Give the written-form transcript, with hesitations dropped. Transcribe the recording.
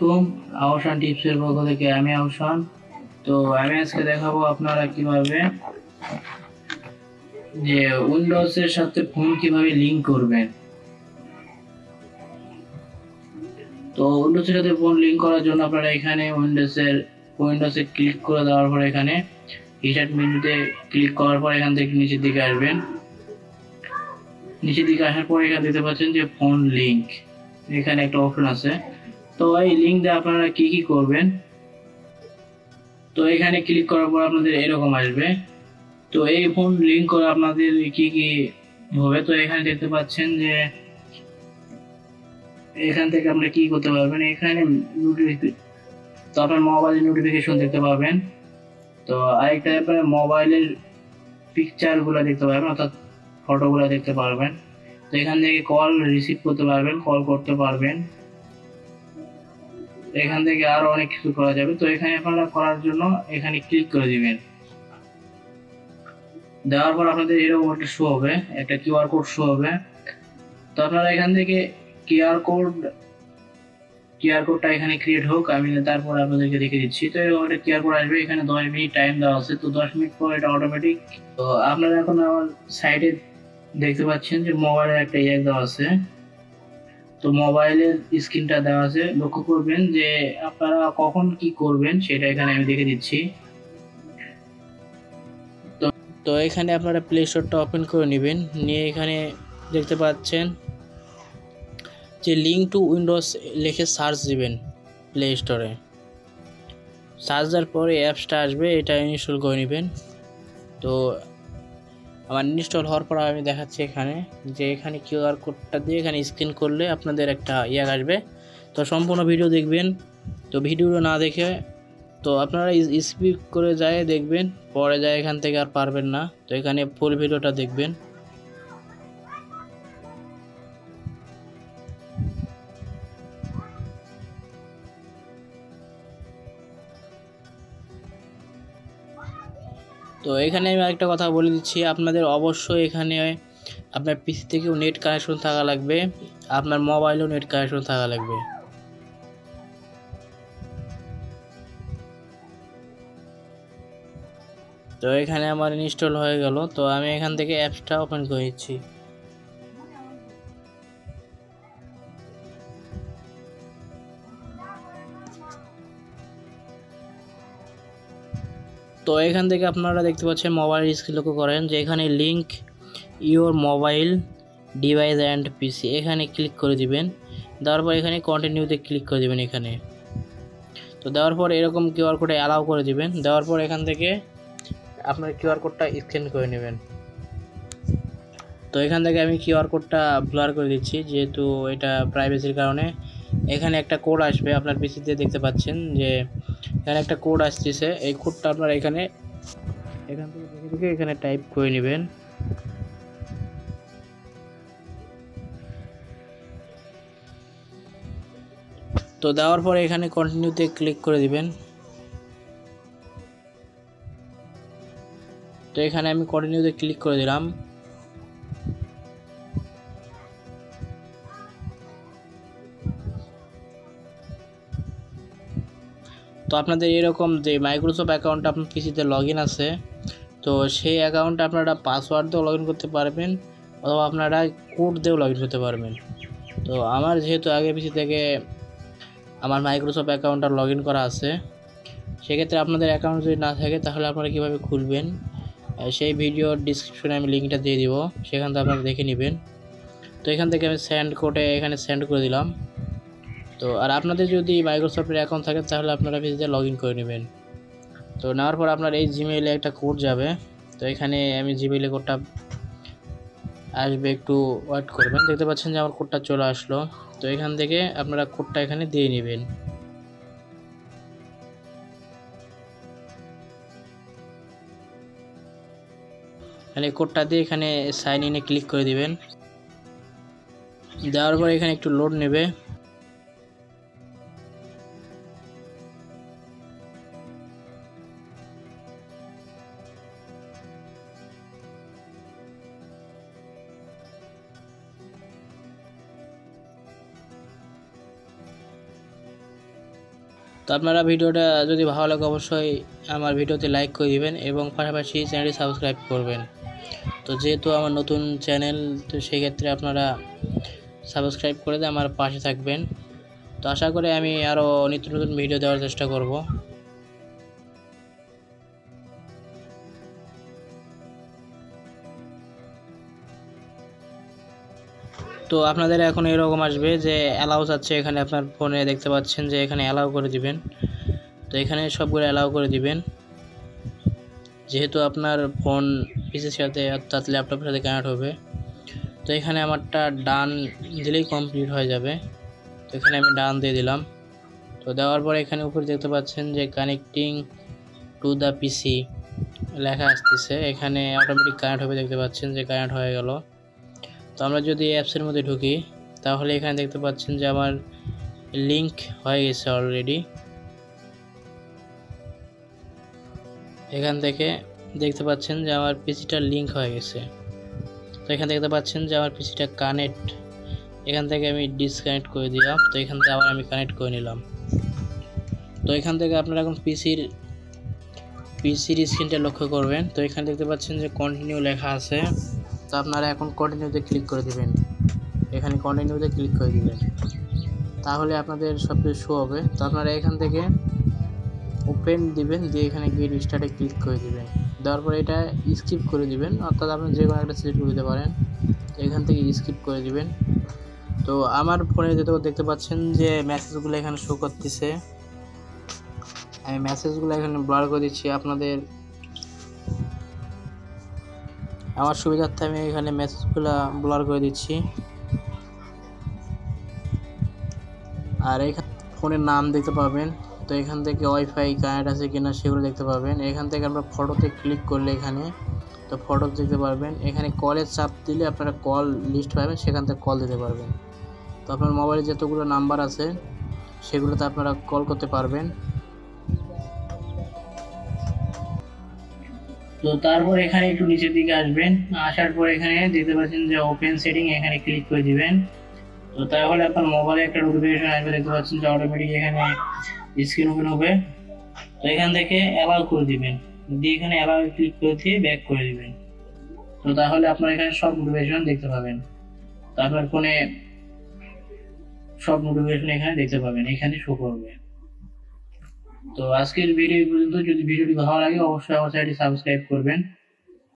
আলাইকুম, আহসান টিপসের পক্ষ থেকে আমি আহসান। তো আমি আজকে দেখাবো আপনারা কিভাবে যে উইন্ডোজের সাথে ফোন কিভাবে লিংক করবেন। তো উইন্ডোজের সাথে ফোন লিংক করার জন্য আপনারা এখানে উইন্ডোজে ক্লিক করে দেওয়ার পর এখানে রিস্টার্ট মেনুতে ক্লিক করার পর এখান থেকে নিচের দিকে আসবেন। নিচের দিকে আসার পর এখানে দেখতে পাচ্ছেন যে ফোন লিংক, এখানে একটা অপশন আছে। তো এই লিংক দিয়ে আপনারা কি কি করবেন, তো এখানে ক্লিক করার পর আপনাদের এরকম আসবে। তো এই ফোন লিংক করে আপনাদের কি কি হবে, তো এখানে দেখতে পাচ্ছেন যে এখান থেকে আপনি কি করতে পারবেন। এখানে তো আপনার মোবাইলের নোটিফিকেশন দেখতে পাবেন। তো আরেকটা আপনার মোবাইলের পিকচার গুলো দেখতে পারবেন, অর্থাৎ ফটোগুলো দেখতে পারবেন। তো এখান থেকে কল রিসিভ করতে পারবেন, কল করতে পারবেন। এখান থেকে আরো অনেক কিছু করা যাবে। তো এখানে আপনারা করার জন্য এখানে ক্লিক করে দিবেন। দেওয়ার পর আপনাদের এরকম একটা শো হবে, একটা কিউআর কোড শো হবে। তো আপনারা এখান থেকে কিউআর কোডটা এখানে ক্রিয়েট হোক, আমি তারপর আপনাদেরকে দেখে দিচ্ছি। তো এরকম একটা কিউআর কোড আসবে, এখানে 10 মিনিট টাইম দেওয়া আছে। তো 10 মিনিট পর এটা অটোমেটিক। তো আপনারা এখন আমার সাইডে দেখতে পাচ্ছেন যে মোবাইলের একটা দেওয়া আছে। তো মোবাইলের স্ক্রিনটা দেওয়া আছে, লক্ষ্য করবেন যে আপনারা কখন কি করবেন সেটা এখানে আমি দেখে দিচ্ছি। তো এখানে আপনারা প্লে স্টোরটা ওপেন করে নেবেন, নিয়ে এখানে দেখতে পাচ্ছেন যে লিঙ্ক টু উইন্ডোজ লিখে সার্চ দিবেন প্লে স্টোরে। সার্চ দেওয়ার পরে অ্যাপসটা আসবে, এটা ইনস্টল করে নেবেন। তো আমার ইনস্টল হওয়ার পর আমি দেখাচ্ছি এখানে যে এখানে কিউআর কোডটা দিয়ে এখানে স্ক্যান করলে আপনাদের একটা আসবে। তো সম্পূর্ণ ভিডিও দেখবেন। তো ভিডিওটা না দেখে তো আপনারা স্কিপ করে যায় দেখবেন, পরে যায় এখান থেকে আর পারবেন না। তো এখানে ফুল ভিডিওটা দেখবেন। তো এখানে আমি আরেকটা কথা বলে দিচ্ছি, আপনাদের অবশ্যই এখানে আপনার পিসি থেকেও নেট কানেকশন থাকা লাগবে, আপনার মোবাইলেও নেট কানেকশন থাকা লাগবে। তো এখানে আমার ইনস্টল হয়ে গেল। তো আমি এখান থেকে অ্যাপসটা ওপেন করে দিচ্ছি। তো এখান থেকে আপনারা দেখতে পাচ্ছেন মোবাইল স্ক্রিন, লক্ষ্য করেন যে এখানে link your mobile device and PC, এখানে ক্লিক করে দিবেন। দেওয়ার পর এখানে কন্টিনিউতে ক্লিক করে দিবেন এখানে। তো দেওয়ার পর এরকম কিউআর কোডে অ্যালাউ করে দিবেন। দেওয়ার পর এখান থেকে আপনার কিউআর কোডটা স্ক্যান করে নেবেন। তো এখান থেকে আমি কিউআর কোডটা ব্লার করে দিচ্ছি, যেহেতু এটা প্রাইভেসির কারণে। এখানে একটা কোড আসবে, আপনার পিসিতে দেখতে পাচ্ছেন যে এখানে একটা কোড আসতেছে। এই কোডটা আপনারা এখান থেকে দেখে এখানে টাইপ করে নেবেন। তো দেওয়ার পরে এখানে কন্টিনিউতে ক্লিক করে দিবেন। তো এখানে আমি কন্টিনিউতে ক্লিক করে দিলাম। তো আপনাদের এরকম যে মাইক্রোসফট অ্যাকাউন্ট আপনার পিসিতে লগ ইন আছে, তো সেই অ্যাকাউন্টে আপনারা পাসওয়ার্ড দিয়েও লগ ইন করতে পারবেন, অথবা আপনারা কোড দিয়েও লগ ইন করতে পারবেন। তো আমার যেহেতু আগে পিসি থেকে আমার মাইক্রোসফট অ্যাকাউন্টটা লগ ইন করা আছে, সেক্ষেত্রে আপনাদের অ্যাকাউন্ট যদি না থাকে তাহলে আপনারা কীভাবে খুলবেন সেই ভিডিওর ডিসক্রিপশনে আমি লিঙ্কটা দিয়ে দিব, সেখান থেকে আপনারা দেখে নেবেন। তো এখান থেকে আমি সেন্ড কোডে এখানে সেন্ড করে দিলাম। তো আর আপনাদের যদি মাইক্রোসফটের অ্যাকাউন্ট থাকে তাহলে আপনারা পিসিতে লগ ইন করে নেবেন। তো নেওয়ার পর আপনার এই জিমেইলে একটা কোড যাবে। তো এখানে আমি জিমেইলে কোডটা আসবে, একটু ওয়েট করবেন। দেখতে পাচ্ছেন যে আমার কোডটা চলে আসলো। তো এখান থেকে আপনারা কোডটা এখানে দিয়ে নেবেন। এখানে কোডটা দিয়ে এখানে সাইন ইনে ক্লিক করে দিবেন। দেওয়ার পর এখানে একটু লোড নেবে। তো আপনারা ভিডিওটা যদি ভালো লাগে অবশ্যই আমার ভিডিওতে লাইক করে দিবেন এবং পাশাপাশি চ্যানেলটি সাবস্ক্রাইব করবেন। তো যেহেতু আমার নতুন চ্যানেল, তো সেই ক্ষেত্রে আপনারা সাবস্ক্রাইব করে দিয়ে আমার পাশে থাকবেন। তো আশা করি আমি আরও নিত্য নতুন ভিডিও দেওয়ার চেষ্টা করব। তো আপনাদের এখন এরকম আসবে যে অ্যালাউ আছে, এখানে আপনার ফোনে দেখতে পাচ্ছেন যে এখানে অ্যালাউ করে দিবেন। তো এখানে সবগুলো অ্যালাউ করে দিবেন, যেহেতু আপনার ফোন পিসির সাথে অর্থাৎ ল্যাপটপের সাথে কানেক্ট হবে। তো এখানে আমারটা ডান দিলেই কমপ্লিট হয়ে যাবে। তো এখানে আমি ডান দিয়ে দিলাম। তো দেওয়ার পরে এখানে উপরে দেখতে পাচ্ছেন যে কানেক্টিং টু দ্য পিসি লেখা আসতেছে, এখানে অটোমেটিক কানেক্ট হবে, দেখতে পাচ্ছেন যে কানেক্ট হয়ে গেল। তো আমরা যদি অ্যাপসের মধ্যে ঢুকি তাহলে এখানে দেখতে পাচ্ছেন যে আমার লিংক হয়ে গেছে অলরেডি। এখান থেকে দেখতে পাচ্ছেন যে আমার পিসিটা লিংক হয়ে গেছে। তো এখানে দেখতে পাচ্ছেন যে আমার পিসিটা কানেক্ট, এখান থেকে আমি ডিসকানেক্ট করে দিলাম। তো এখান থেকে আবার আমি কানেক্ট করে নিলাম। তো এখান থেকে আপনারা এখন পিসির স্ক্রিনটা লক্ষ্য করবেন। তো এখানে দেখতে পাচ্ছেন যে কন্টিনিউ লেখা আছে। তো আপনারা এখন কন্টিনিউতে ক্লিক করে দিবেন, এখানে কন্টিনিউতে ক্লিক করে দিবেন, তাহলে আপনাদের সব কিছু শো হবে। তো আপনারা এখান থেকে ওপেন দিবেন, দিয়ে এখানে গিয়ে রিস্টার্টে ক্লিক করে দিবেন। দেওয়ার পরে এটা স্কিপ করে দিবেন, অর্থাৎ আপনি যে কোনো একটা সিলেক্ট করে দিতে পারেন। তো এখান থেকে স্কিপ করে দিবেন। তো আমার ফোনে দেখতে পাচ্ছেন যে মেসেজগুলো এখানে শো করতেছে, আমি মেসেজগুলো এখানে ব্লার করে দিচ্ছি। আপনাদের আমার সুবিধার্থে আমি এখানে মেসেজগুলো ব্লার করে দিচ্ছি। আর এখানে ফোনের নাম দেখতে পাবেন। তো এখান থেকে ওয়াইফাই কানেক্ট আছে কিনা সেগুলো দেখতে পাবেন। এখান থেকে আমরা ফটোতে ক্লিক করলে এখানে তো ফটো দেখতে পারবেন। এখানে কলের চাপ দিলে আপনারা কল লিস্ট পাবেন, সেখান থেকে কল দিতে পারবেন। তো আপনার মোবাইলে যতগুলো নাম্বার আছে সেগুলোতে আপনারা কল করতে পারবেন। তো তারপর এখানে একটু নিচের দিকে আসবেন, আসার পর এখানে দেখতে পাচ্ছেন যে ওপেন সেটিং, এখানে ক্লিক করে দিবেন। তো তাহলে আপনার মোবাইলে একটা নোটিফিকেশন আসবে, দেখতে পাচ্ছেন যে অটোমেটিক এখানে স্ক্রিন ওপেন হবে। তো এখান থেকে অ্যালাউ করে দিবেন, দিয়ে এখানে অ্যালাউ ক্লিক করে দিয়ে ব্যাক করে দিবেন। তো তাহলে আপনার এখানে সব নোটিফিকেশন দেখতে পাবেন। তো আপনার ফোনে সব নোটিফিকেশন এখানে দেখতে পাবেন, এখানে শো করবে। তো আজকের ভিডিও পর্যন্ত। যদি ভিডিওটি ভালো লাগে অবশ্যই আমার চ্যানেলটি সাবস্ক্রাইব করবেন।